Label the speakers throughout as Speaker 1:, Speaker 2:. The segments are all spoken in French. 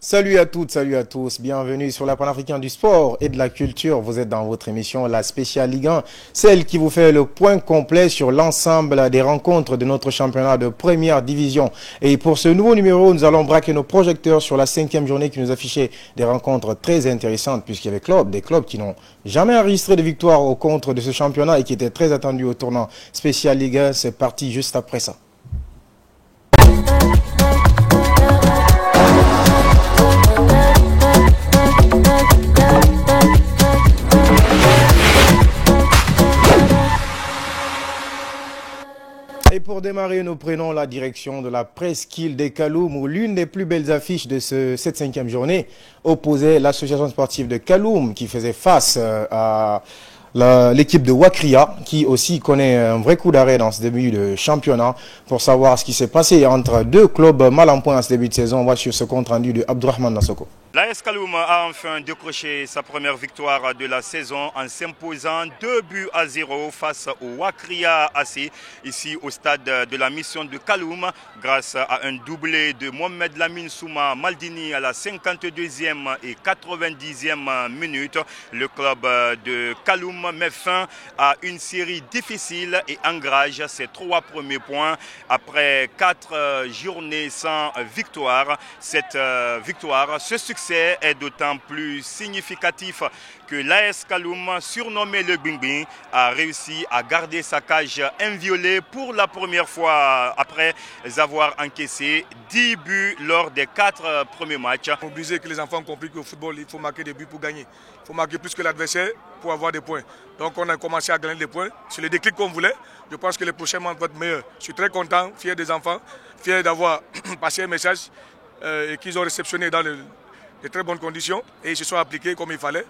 Speaker 1: Salut à toutes, salut à tous, bienvenue sur la panafricaine du sport et de la culture. Vous êtes dans votre émission La Spéciale Ligue 1, celle qui vous fait le point complet sur l'ensemble des rencontres de notre championnat de première division. Et pour ce nouveau numéro, nous allons braquer nos projecteurs sur la 5e journée qui nous affichait des rencontres très intéressantes puisqu'il y avait des clubs qui n'ont jamais enregistré de victoire au contre de ce championnat et qui étaient très attendus au tournant Spécial Ligue 1. C'est parti juste après ça. Et pour démarrer, nous prenons la direction de la presqu'île des Kaloum où l'une des plus belles affiches de cette 5e journée opposait l'association sportive de Kaloum qui faisait face à l'équipe de Wakria qui aussi connaît un vrai coup d'arrêt dans ce début de championnat. Pour savoir ce qui s'est passé entre deux clubs mal en point en ce début de saison, on va sur ce compte rendu de Abdourahmane Nassoko.
Speaker 2: L'AS Kaloum a enfin décroché sa première victoire de la saison en s'imposant 2-0 face au Wakria AC, ici au stade de la mission de Kaloum, grâce à un doublé de Mohamed Lamine Souma Maldini à la 52e et 90e minute. Le club de Kaloum met fin à une série difficile et engage ses 3 premiers points après 4 journées sans victoire. Cette victoire, ce succès est d'autant plus significatif que l'AS Kaloum, surnommé le Bing, a réussi à garder sa cage inviolée pour la première fois après avoir encaissé 10 buts lors des 4 premiers matchs.
Speaker 3: Obligé que les enfants ont compris qu'au football, il faut marquer des buts pour gagner. Il faut marquer plus que l'adversaire pour avoir des points. Donc on a commencé à gagner des points. C'est le déclic qu'on voulait. Je pense que les prochains mois vont être meilleurs. Je suis très content, fier des enfants, fier d'avoir passé un message et qu'ils ont réceptionné dans de très bonnes conditions et ils se sont appliqués comme il fallait.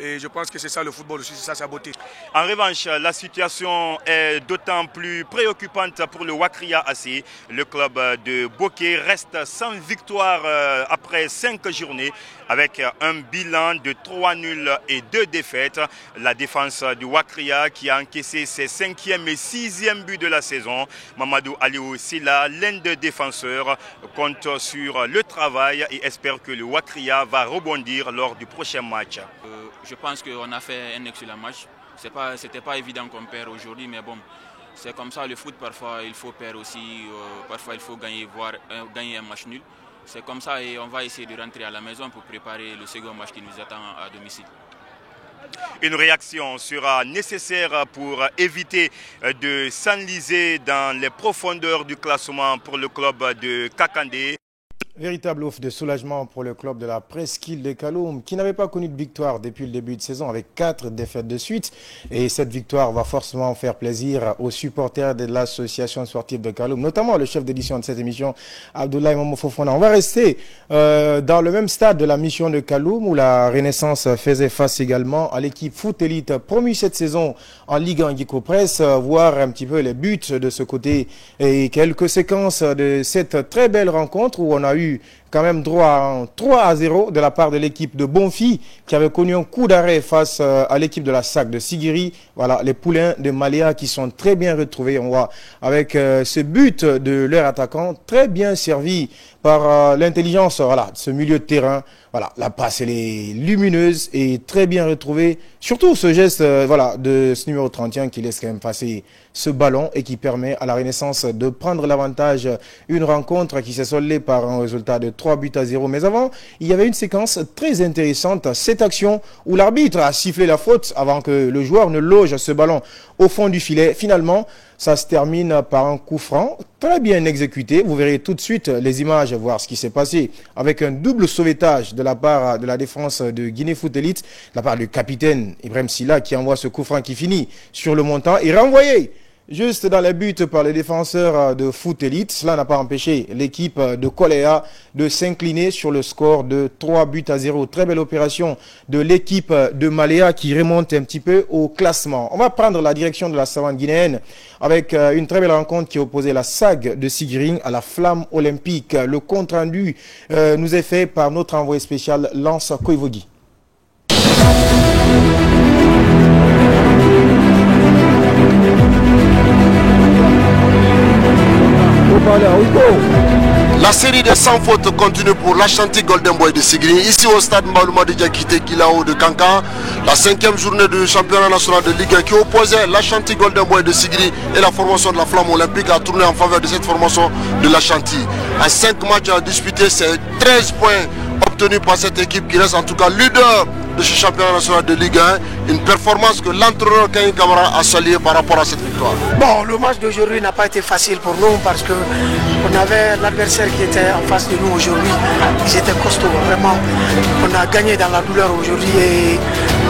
Speaker 3: Et je pense que c'est ça le football aussi, c'est ça sa beauté.
Speaker 2: En revanche, la situation est d'autant plus préoccupante pour le Wakria AC. Le club de Bokeh reste sans victoire après 5 journées avec un bilan de 3 nuls et 2 défaites. La défense du Wakria qui a encaissé ses 5e et 6e buts de la saison. Mamadou Aliou Silla, l'un des défenseurs, compte sur le travail et espère que le Wakria va rebondir lors du prochain match.
Speaker 4: Je pense qu'on a fait un excellent match. C'était pas évident qu'on perd aujourd'hui, mais bon, c'est comme ça le foot. Parfois il faut perdre aussi, parfois il faut gagner, voire gagner un match nul. C'est comme ça et on va essayer de rentrer à la maison pour préparer le second match qui nous attend à domicile.
Speaker 2: Une réaction sera nécessaire pour éviter de s'enliser dans les profondeurs du classement pour le club de Kakandé.
Speaker 1: Véritable offre de soulagement pour le club de la presqu'île de Kaloum qui n'avait pas connu de victoire depuis le début de saison avec 4 défaites de suite. Et cette victoire va forcément faire plaisir aux supporters de l'association sportive de Kaloum, notamment le chef d'édition de cette émission, Abdoulaye Momo Fofana. On va rester dans le même stade de la mission de Kaloum où la Renaissance faisait face également à l'équipe Foot Elite promue cette saison en Ligue 1 Guico Press, voir un petit peu les buts de ce côté et quelques séquences de cette très belle rencontre où on a eu quand même droit à un 3-0 de la part de l'équipe de Bonfi qui avait connu un coup d'arrêt face à l'équipe de la SAC de Sigiri. Voilà, les poulains de Maléa qui sont très bien retrouvés. On voit avec ce but de leur attaquant très bien servi par l'intelligence, voilà, ce milieu de terrain. Voilà, la passe elle est lumineuse et très bien retrouvée. Surtout ce geste voilà, de ce numéro 31 qui laisse quand même passer ce ballon et qui permet à la Renaissance de prendre l'avantage. Une rencontre qui s'est soldée par un résultat de 3-0. Mais avant, il y avait une séquence très intéressante. Cette action où l'arbitre a sifflé la faute avant que le joueur ne loge ce ballon au fond du filet. Finalement, ça se termine par un coup franc très bien exécuté. Vous verrez tout de suite les images, voir ce qui s'est passé avec un double sauvetage de la part de la défense de Guinée Foot Elite, de la part du capitaine Ibrahim Silla qui envoie ce coup franc qui finit sur le montant et renvoyé juste dans les buts par les défenseurs de Foot Elite. Cela n'a pas empêché l'équipe de Koléa de s'incliner sur le score de 3-0. Très belle opération de l'équipe de Maléa qui remonte un petit peu au classement. On va prendre la direction de la savane guinéenne avec une très belle rencontre qui opposait la SAG de Sigiri à la Flamme Olympique. Le compte rendu nous est fait par notre envoyé spécial Lance Koivogi.
Speaker 5: La La série des 100 fautes continue pour l'Ashanti Golden Boy de Sigiri. Ici au stade Mbaloumadi Diakité Guilao de Kankan. La 5e journée du championnat national de Ligue 1 qui opposait l'Ashanti Golden Boy de Sigiri et la formation de la Flamme Olympique a tourné en faveur de cette formation de l'Ashanti. En 5 matchs à disputer, c'est 13 points obtenus par cette équipe qui reste en tout cas leader de ce championnat national de Ligue 1. Une performance que l'entraîneur Kain Kamara a salué par rapport à cette victoire.
Speaker 6: Bon, le match d'aujourd'hui n'a pas été facile pour nous parce que on avait l'adversaire qui était en face de nous aujourd'hui. Ils étaient costauds, vraiment. On a gagné dans la douleur aujourd'hui et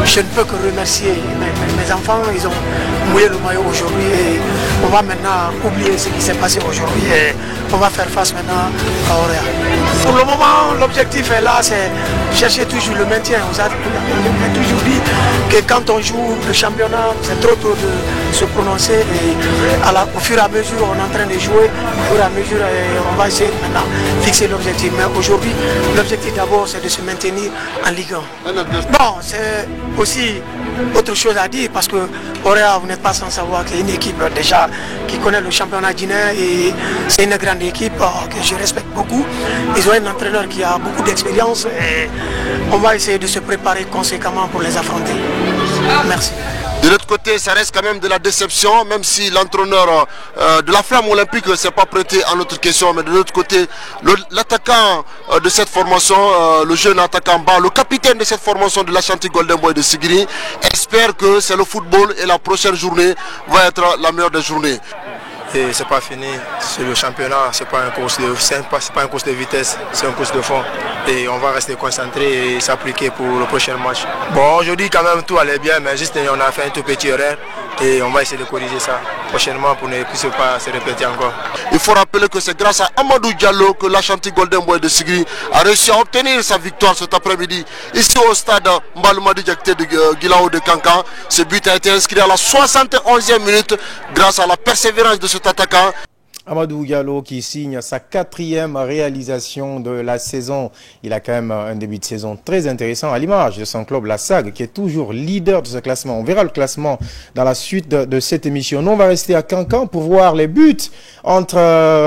Speaker 6: je ne peux que remercier mes enfants. Ils ont mouillé le maillot aujourd'hui et on va maintenant oublier ce qui s'est passé aujourd'hui et on va faire face maintenant à Orea. Pour le moment, l'objectif est là, c'est chercher toujours le maintien. On a toujours dit que quand on joue le championnat, c'est trop tôt de se prononcer et au fur et à mesure, on est en train de jouer, au fur et à mesure, on va essayer maintenant de fixer l'objectif. Mais aujourd'hui, l'objectif d'abord, c'est de se maintenir en Ligue 1. Bon, c'est aussi autre chose à dire parce que Orea, vous n'êtes pas sans savoir qu'il y a une équipe déjà qui connaît le championnat guinéen et c'est une grande équipe que je respecte beaucoup. Ils ont un entraîneur qui a beaucoup d'expérience et on va essayer de se préparer conséquemment pour les affronter. Merci.
Speaker 5: De l'autre côté, ça reste quand même de la déception, même si l'entraîneur de la Flamme Olympique ne s'est pas prêté à notre question. Mais de l'autre côté, l'attaquant de cette formation, le jeune attaquant bas, le capitaine de cette formation de l'Ashanti Golden Boy de Sigiri, espère que c'est le football et la prochaine journée va être la meilleure des journées.
Speaker 7: Et c'est pas fini, c'est le championnat, c'est pas un course pas une course de vitesse, c'est une course de fond. Et on va rester concentré et s'appliquer pour le prochain match. Bon, aujourd'hui quand même tout allait bien, mais juste on a fait un tout petit erreur et on va essayer de corriger ça prochainement pour ne plus pas se répéter encore.
Speaker 5: Il faut rappeler que c'est grâce à Amadou Diallo que l'Ashanti Golden Boy de Sigiri a réussi à obtenir sa victoire cet après-midi ici au stade Mbaloumadi Diakité de Guilao de Kankan. Ce but a été inscrit à la 71e minute grâce à la persévérance de cet attaquant.
Speaker 1: Amadou Diallo qui signe sa 4e réalisation de la saison. Il a quand même un début de saison très intéressant à l'image de son club, la SAG, qui est toujours leader de ce classement. On verra le classement dans la suite de cette émission. Nous, on va rester à Kankan pour voir les buts entre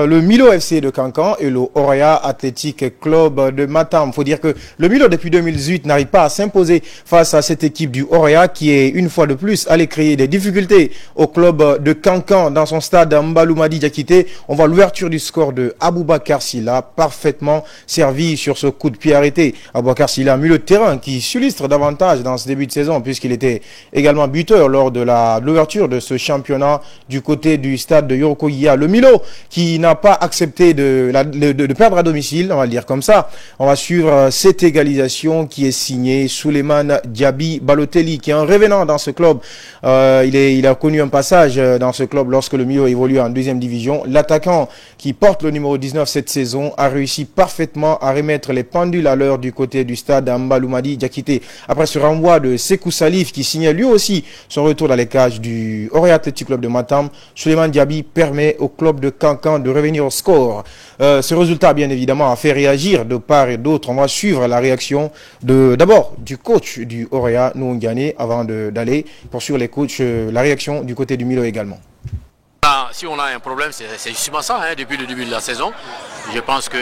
Speaker 1: le Milo FC de Kankan et le Orea Athletic Club de Matam. Il faut dire que le Milo, depuis 2018, n'arrive pas à s'imposer face à cette équipe du Orea qui est, une fois de plus, allé créer des difficultés au club de Kankan dans son stade Mbaloumadi Diakité. On voit l'ouverture du score de Aboubakar Silla, parfaitement servi sur ce coup de pied arrêté. Aboubakar Silla, milieu de terrain, qui s'illustre davantage dans ce début de saison, puisqu'il était également buteur lors de l'ouverture de ce championnat du côté du stade de Yorokogia. Le Milo, qui n'a pas accepté de perdre à domicile, on va le dire comme ça. On va suivre cette égalisation qui est signée Souleymane Diaby Balotelli, qui est un revenant dans ce club. Il a connu un passage dans ce club lorsque le Milo évolue en 2e division. L'attaquant qui porte le numéro 19 cette saison a réussi parfaitement à remettre les pendules à l'heure du côté du stade Mbaloumadi Diakité. Après ce renvoi de Sekou Salif qui signait lui aussi son retour dans les cages du Orea Athletic Club de Matam, Souleymane Diaby permet au club de Kankan de revenir au score. Ce résultat, bien évidemment, a fait réagir de part et d'autre. On va suivre la réaction d'abord du coach du Orea, Noungane, avant d'aller poursuivre la réaction du côté du Milo également.
Speaker 8: Si on a un problème, c'est justement ça, hein, depuis le début de la saison. Je pense que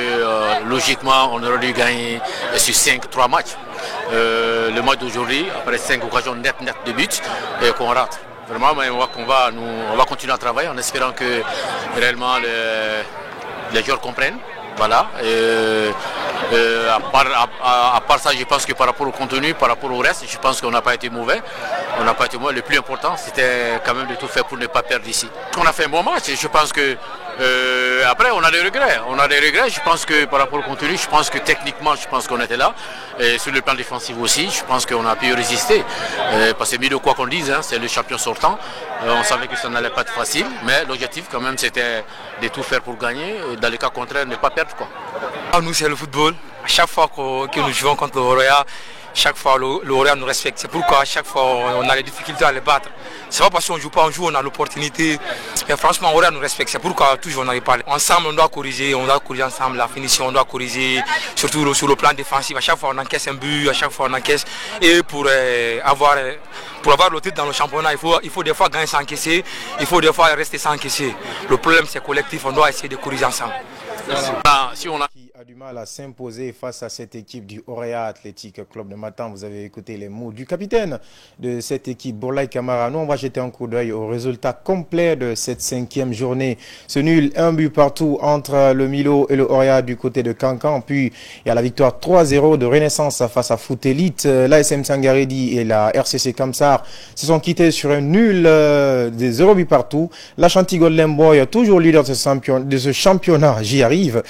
Speaker 8: logiquement, on aurait dû gagner sur 3 matchs. Le match d'aujourd'hui, après 5 occasions nettes de buts, qu'on rate. Vraiment, mais on va continuer à travailler en espérant que réellement les joueurs comprennent. Voilà. À part ça, je pense que par rapport au contenu, par rapport au reste, je pense qu'on n'a pas été mauvais. On n'a pas été mauvais. Le plus important, c'était quand même de tout faire pour ne pas perdre ici. On a fait un bon match et je pense que après on a des regrets. Je pense que par rapport au contenu, je pense que techniquement, je pense qu'on était là. Et sur le plan défensif aussi, je pense qu'on a pu résister. Parce que mieux de quoi qu'on dise, hein, c'est le champion sortant. On savait que ça n'allait pas être facile, mais l'objectif quand même c'était de tout faire pour gagner. Dans le cas contraire, ne pas perdre quoi.
Speaker 7: Nous c'est le football. À chaque fois que nous jouons contre le Orea, chaque fois le Orea nous respecte. C'est pourquoi à chaque fois on a les difficultés à les battre. C'est pas parce qu'on joue pas, on a l'opportunité. Mais franchement, Orea nous respecte. C'est pourquoi toujours on n'arrive pas. Ensemble, on doit corriger ensemble la finition, on doit corriger, surtout sur le plan défensif. À chaque fois on encaisse un but, à chaque fois on encaisse. Et pour avoir le titre dans le championnat, il faut des fois gagner sans encaisser, il faut des fois rester sans encaisser. Le problème c'est collectif, on doit essayer de corriger ensemble.
Speaker 8: Ah, si on a...
Speaker 1: Qui a du mal à s'imposer face à cette équipe du Auréa Athletic Club de Matam. Vous avez écouté les mots du capitaine de cette équipe, Bourlaye Camara. Nous, on va jeter un coup d'œil au résultat complet de cette 5e journée. Ce nul, un but partout entre le Milo et le Auréa du côté de Cancan. Puis, il y a la victoire 3-0 de Renaissance face à Foot Elite. L'ASM Sangaredi et la RCC Kamsar se sont quittés sur un nul des 0 buts partout. L'Ashanti Golden Boy, toujours leader de ce championnat, j'y arrive,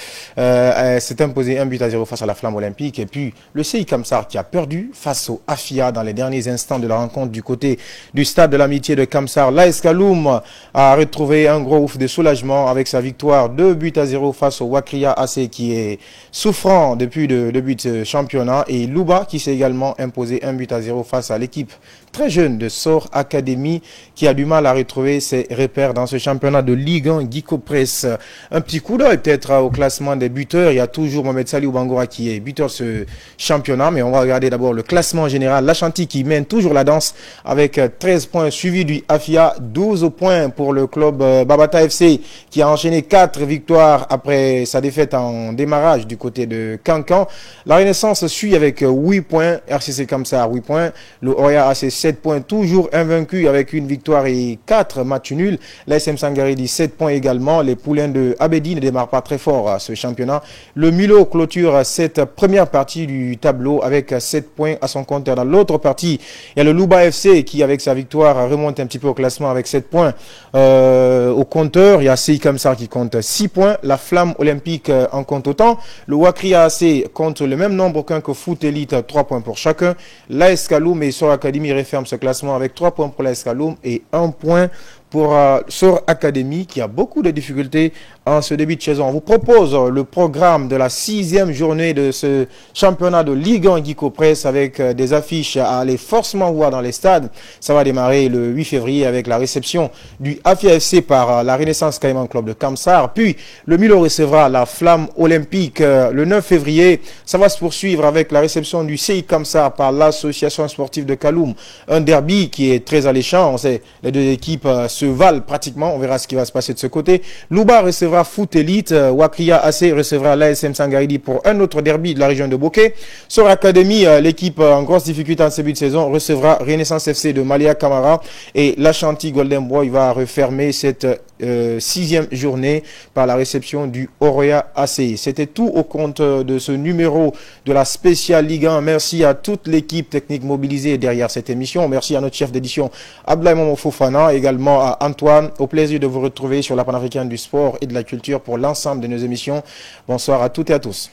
Speaker 1: s'est imposé 1-0 face à la Flamme Olympique. Et puis le CI Kamsar qui a perdu face au AFIA dans les derniers instants de la rencontre du côté du stade de l'amitié de Kamsar. L'AS Kaloum a retrouvé un gros ouf de soulagement avec sa victoire 2-0 face au Wakria AC qui est souffrant depuis le début de ce championnat. Et Louba qui s'est également imposé 1-0 face à l'équipe très jeune de Sor Academy qui a du mal à retrouver ses repères dans ce championnat de Ligue 1 Guico Press. Un petit coup d'œil peut-être au classement des buteurs. Il y a toujours Mohamed Saliou Bangoura qui est buteur de ce championnat, mais on va regarder d'abord le classement général. L'Ashanti qui mène toujours la danse avec 13 points, suivi du AFIA, 12 points pour le club Babata FC qui a enchaîné 4 victoires après sa défaite en démarrage du côté de Cancan. La Renaissance suit avec 8 points, RCC Kamsar 8 points, le Oya AC 7 points, toujours invaincu avec une victoire et 4 matchs nuls. L'ASM Sangaredi 7 points également. Les poulains de Abedi ne démarrent pas très fort à ce championnat. Le Milo clôture cette première partie du tableau avec 7 points à son compteur. Dans l'autre partie, il y a le Louba FC qui, avec sa victoire, remonte un petit peu au classement avec 7 points au compteur. Il y a CI Kamsar qui compte 6 points. La Flamme Olympique en compte autant. Le Wakria AC compte le même nombre qu'un que Foot Elite, 3 points pour chacun. L'AS Kaloum et Sor Academy referment ce classement avec 3 points pour l'AS Kaloum et 1 point pour Sor Academy qui a beaucoup de difficultés en ce début de saison. On vous propose le programme de la 6e journée de ce championnat de Ligue 1 Guico Press avec des affiches à aller forcément voir dans les stades. Ça va démarrer le 8 février avec la réception du AFIA FC par la Renaissance Caïman Club de Kamsar. Puis le Milo recevra la Flamme Olympique le 9 février. Ça va se poursuivre avec la réception du CI Kamsar par l'association sportive de Kaloum. Un derby qui est très alléchant. On sait, les deux équipes se valent pratiquement. On verra ce qui va se passer de ce côté. Louba recevra Foot Elite. Wakria AC recevra l'ASM Sangaridi pour un autre derby de la région de Bokeh. Sor Academy, l'équipe en grosse difficulté en ce début de saison, recevra Renaissance FC de Malia Camara. Et l'Ashanti Golden Boy va refermer cette 6e journée par la réception du Auréa AC. C'était tout au compte de ce numéro de la spéciale Ligue 1. Merci à toute l'équipe technique mobilisée derrière cette émission. Merci à notre chef d'édition Abdoulaye Momo Fofana, également à Antoine. Au plaisir de vous retrouver sur la panafricaine du sport et de la culture pour l'ensemble de nos émissions. Bonsoir à toutes et à tous.